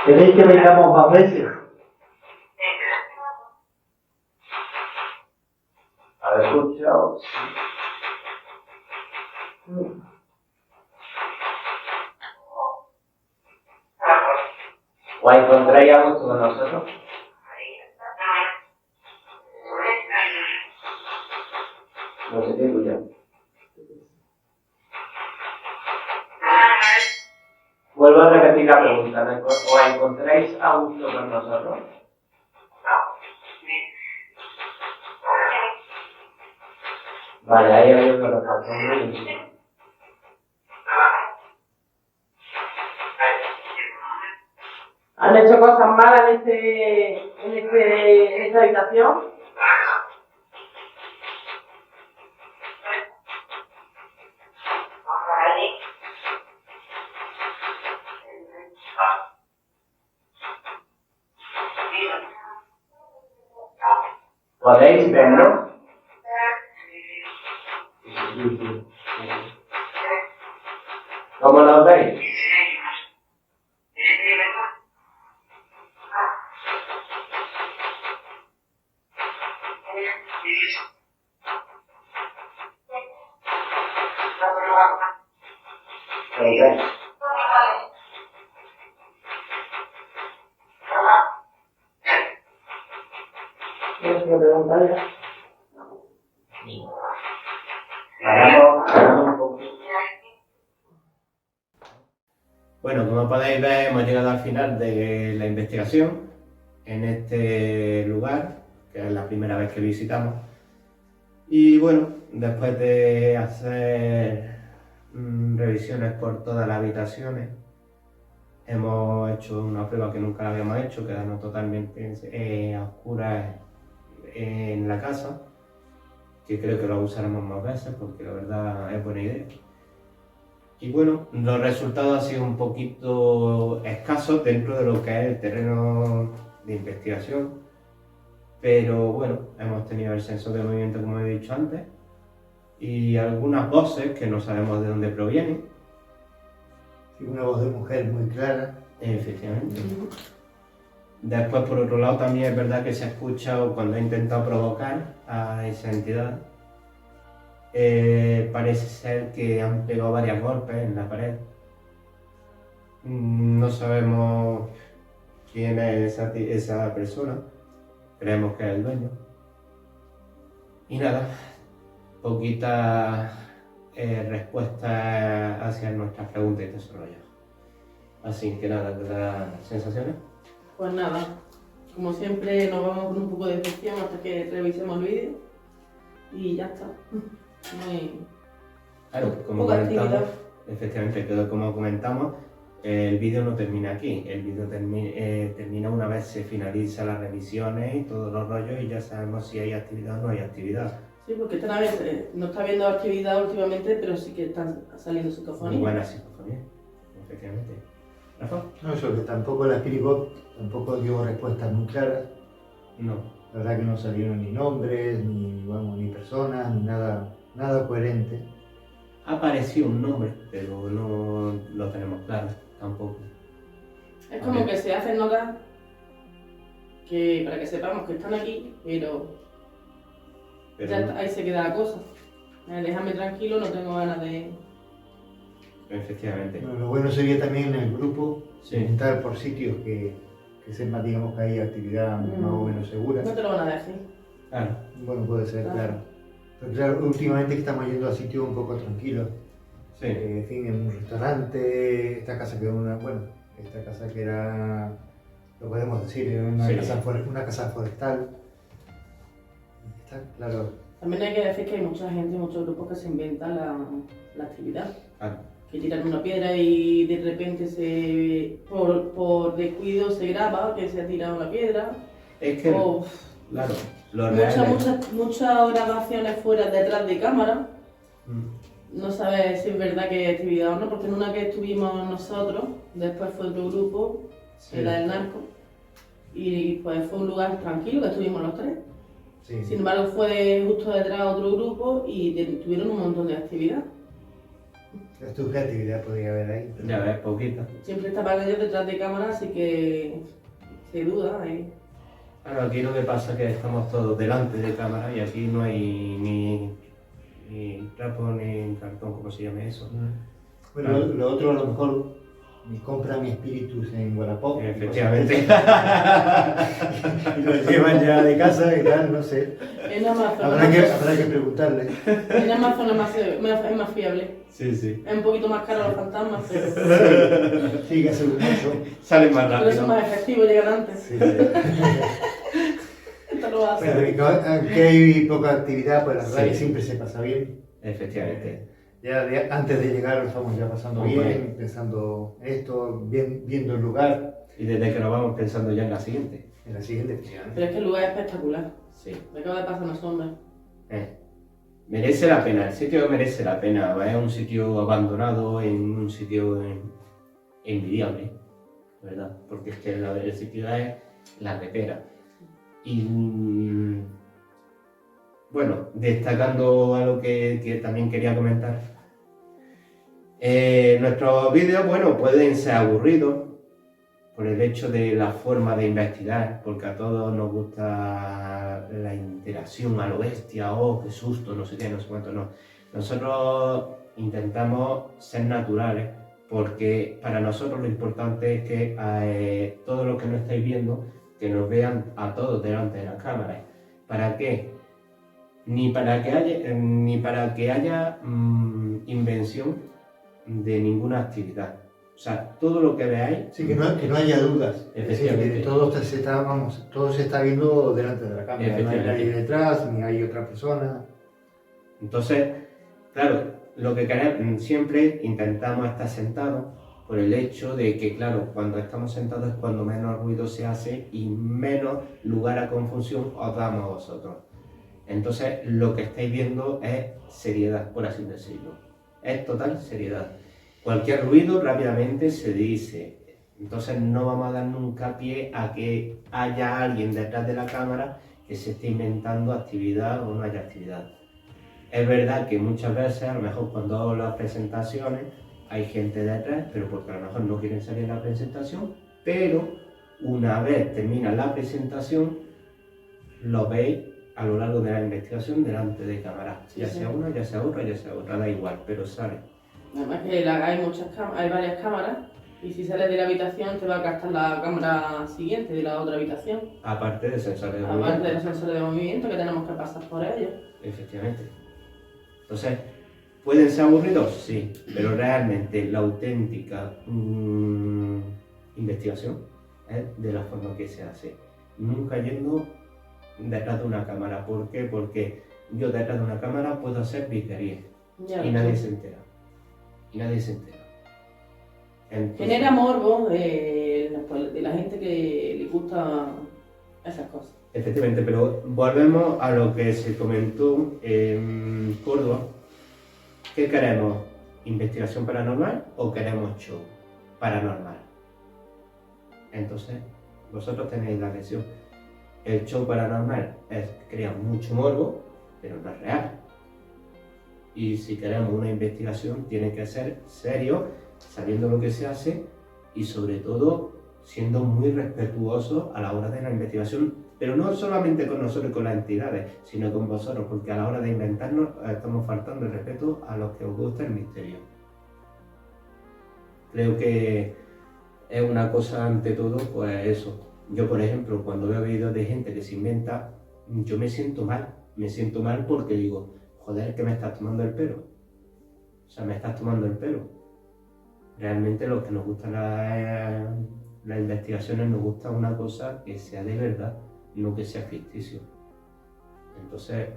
¿Queréis que vengamos más veces? ¿Habéis escuchado? ¿O encontráis a gusto con nosotros? No sé qué escuchar. Vuelvo a repetir la pregunta. ¿O encontráis a gusto con nosotros? Vale, ahí hay otro reparto. ¿Han hecho cosas malas en esta habitación? ¿Podéis verlo? ¿Cómo lo veis? ¿Lo veis? ¿Tienes que preguntar ya? Paramos un poco. Bueno, como podéis ver, hemos llegado al final de la investigación en este lugar, que es la primera vez que visitamos. Y bueno, después de hacer revisiones por todas las habitaciones, hemos hecho una prueba que nunca la habíamos hecho, quedando totalmente a oscuras en la casa, que creo que lo usaremos más veces porque la verdad es buena idea. Y bueno, los resultados han sido un poquito escasos dentro de lo que es el terreno de investigación, pero bueno, hemos tenido el sensor de movimiento, como he dicho antes, y algunas voces que no sabemos de dónde provienen. Sí, una voz de mujer muy clara. Efectivamente. Después, por otro lado, también es verdad que se ha escuchado cuando he intentado provocar a esa entidad. Parece ser que han pegado varios golpes en la pared. No sabemos quién es esa persona. Creemos que es el dueño. Y nada, poquitas respuestas hacia nuestras preguntas y desarrollos. Así que nada, ¿te da sensaciones? Pues nada, como siempre nos vamos con un poco de decepción hasta que revisemos el vídeo y ya está. No hay Claro, como poca comentamos, actividad. efectivamente, pero como comentamos, el vídeo no termina aquí. El vídeo termina una vez se finalizan las revisiones y todos los rollos y ya sabemos si hay actividad o no hay actividad. Sí, porque esta vez no está habiendo actividad últimamente, pero sí que están saliendo Muy psicofonías. buena psicofonía, efectivamente. ¿Rafa? No, eso que tampoco la Spirit Box tampoco dio respuestas muy claras. No. La verdad que no salieron ni nombres, ni personas, ni nada coherente. Apareció un nombre, pero no lo tenemos claro tampoco. Es como que se hacen notar que para que sepamos que están aquí, pero ya no. ahí se queda la cosa. Déjame tranquilo, no tengo ganas de... Efectivamente. Bueno, lo bueno sería también en el grupo Sí. preguntar por sitios que sepan, digamos, que hay actividad más o menos segura. No te lo van a decir. Claro. Bueno, puede ser, Claro. claro. Pero claro, últimamente estamos yendo a sitios un poco tranquilos. Sí. En fin, en un restaurante, esta casa que era, lo podemos decir, era una, Sí. una casa forestal. Está, claro, También hay que decir que hay mucha gente, muchos grupos que se inventan la actividad. Claro. Que tiran una piedra y de repente por descuido se graba que se ha tirado una piedra. Es que, O claro, lo real es- muchas grabaciones fuera detrás de cámara. Mm. No sabes si es verdad que hay actividad o no, porque en una que estuvimos nosotros, después fue otro grupo, Sí. la del narco, y pues fue un lugar tranquilo que estuvimos los tres. sí. Sin embargo, fue justo detrás otro grupo y tuvieron un montón de actividad. ¿Tú qué actividad podría haber ahí? Ya ves, poquita. Siempre estaban ellos detrás de cámara, así que se duda. Claro, aquí lo que pasa es que estamos todos delante de cámara y aquí no hay ni trapo ni cartón, como se llame eso. Bueno, lo otro a lo mejor compran espíritus en Wallapop. Efectivamente. Y los llevan ya de casa y tal, no sé. En Amazon, Habrá que preguntarle. en Amazon es más fiable. Sí, sí. Es un poquito más caro los fantasmas, pero, Sí, que hacer un ocho. Sale más pero son rápido. más efectivos, llegan antes. Sí. Esto lo hace. Bueno, aunque hay poca actividad, pues la verdad Sí. que siempre se pasa bien. Efectivamente. Antes de llegar lo estamos ya pasando Hombre. bien, pensando esto, viendo el lugar. Y desde que nos vamos pensando ya en la siguiente. En la siguiente actividad. Pero es que el lugar es espectacular. Sí. Me acaba de pasar una sombra. Merece la pena, el sitio merece la pena. Es un sitio abandonado, en un sitio envidiable, ¿verdad? Porque es que el sitio es la repera. Y bueno, destacando algo que también quería comentar. Nuestros vídeos, bueno, pueden ser aburridos por el hecho de la forma de investigar, porque a todos nos gusta la interacción a lo bestia, oh, qué susto, no sé qué, no sé cuánto, no. Nosotros intentamos ser naturales, porque para nosotros lo importante es que todos los que nos estáis viendo, que nos vean a todos delante de las cámaras. ¿Para qué? Ni para que haya invención de ninguna actividad. O sea, todo lo que veáis... Sí, que no haya dudas. Es decir, Efectivamente. que todo se está viendo delante de la cámara. No hay Efectivamente. nadie detrás, ni hay otra persona. Entonces, claro, lo que queremos, siempre intentamos estar sentados por el hecho de que, claro, cuando estamos sentados es cuando menos ruido se hace y menos lugar a confusión os damos a vosotros. Entonces, lo que estáis viendo es seriedad, por así decirlo. Es total seriedad. Cualquier ruido rápidamente se dice. Entonces no vamos a dar nunca pie a que haya alguien detrás de la cámara que se esté inventando actividad o no haya actividad. Es verdad que muchas veces, a lo mejor cuando hago las presentaciones, hay gente detrás, pero porque a lo mejor no quieren salir en la presentación, pero una vez termina la presentación, lo veis a lo largo de la investigación delante de cámara. Sí, Ya sí. sea una, ya sea otra, da igual, pero sale. Además que hay varias cámaras y si sales de la habitación te va a captar la cámara siguiente de la otra habitación. Aparte de sensores de Aparte de movimiento. los sensores de movimiento que tenemos que pasar por ellos. Efectivamente. Entonces, ¿pueden ser aburridos? Sí, pero realmente la auténtica investigación es de la forma que se hace. Nunca yendo detrás de una cámara. ¿Por qué? Porque yo detrás de una cámara puedo hacer bizarrías Ya y lo nadie sé. se entera. Y nadie se entera. Entonces, Genera morbo de la gente que le gusta esas cosas. efectivamente, pero volvemos a lo que se comentó en Córdoba. ¿Qué queremos? ¿Investigación paranormal o queremos show paranormal? Entonces, vosotros tenéis la lección. El show paranormal crea mucho morbo, pero no es real. Y si queremos una investigación, tiene que ser serio, sabiendo lo que se hace y sobre todo siendo muy respetuosos a la hora de la investigación, pero no solamente con nosotros y con las entidades, sino con vosotros, porque a la hora de inventarnos estamos faltando el respeto a los que os gusta el misterio. Creo que es una cosa ante todo, pues eso. Yo, por ejemplo, cuando veo vídeos de gente que se inventa, yo me siento mal. Me siento mal porque digo, joder, que me estás tomando el pelo. O sea, me estás tomando el pelo. Realmente los que nos gustan las investigaciones nos gusta una cosa que sea de verdad, no que sea ficticio. Entonces,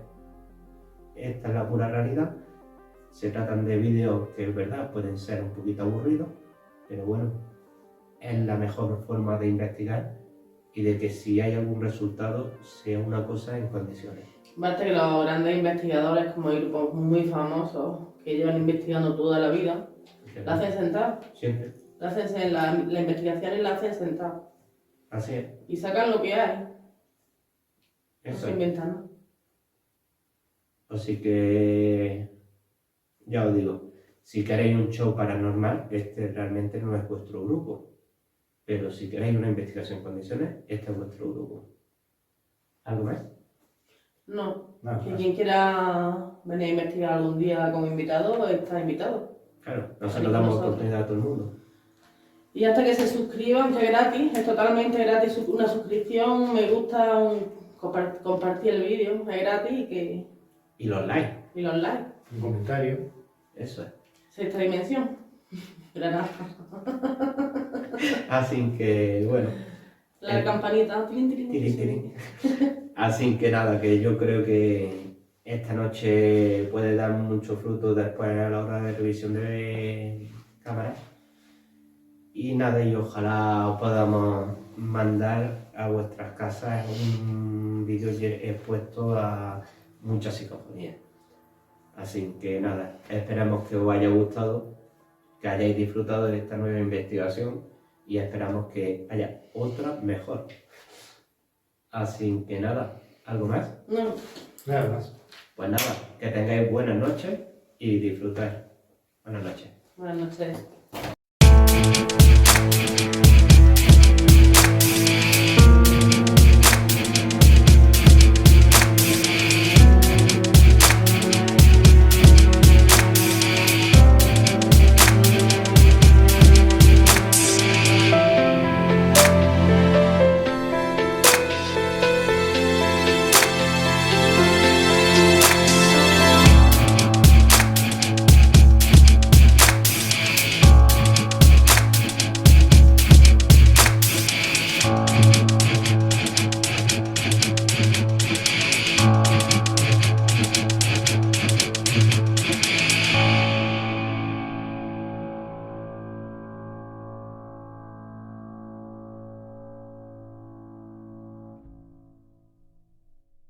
esta es la pura realidad. Se tratan de vídeos que es verdad, pueden ser un poquito aburridos, pero bueno, es la mejor forma de investigar y de que si hay algún resultado sea una cosa en condiciones. Basta que los grandes investigadores, como hay grupos muy famosos, que llevan investigando toda la vida, la hacen sentados. Siempre. La investigación la hacen sentados. Así es. Y sacan lo que hay. No Eso se es. inventan nada. Así que, ya os digo, si queréis un show paranormal, este realmente no es vuestro grupo. Pero si queréis una investigación en condiciones, este es vuestro grupo. ¿Algo más? No. Nada Que más. quien quiera venir a investigar algún día como invitado, está invitado. Claro, nosotros damos oportunidad a todo el mundo. Y hasta que se suscriban, que es gratis, es totalmente gratis, una suscripción, me gusta, compartir el vídeo, es gratis Y los likes, y los likes. Un comentario. eso es. Sexta dimensión. Granada. Así que, bueno, La campanita. Tilín, tilín, tirín, tirín. Así que nada, que yo creo que esta noche puede dar mucho fruto después a la hora de revisión de cámaras. Y nada, y ojalá os podamos mandar a vuestras casas un vídeo expuesto a muchas psicofonías. Así que nada, esperamos que os haya gustado, que hayáis disfrutado de esta nueva investigación y esperamos que haya otra mejor. Así que nada, ¿algo más? No. Nada más. Pues nada, que tengáis buenas noches y disfrutar. Buenas noches. Buenas noches.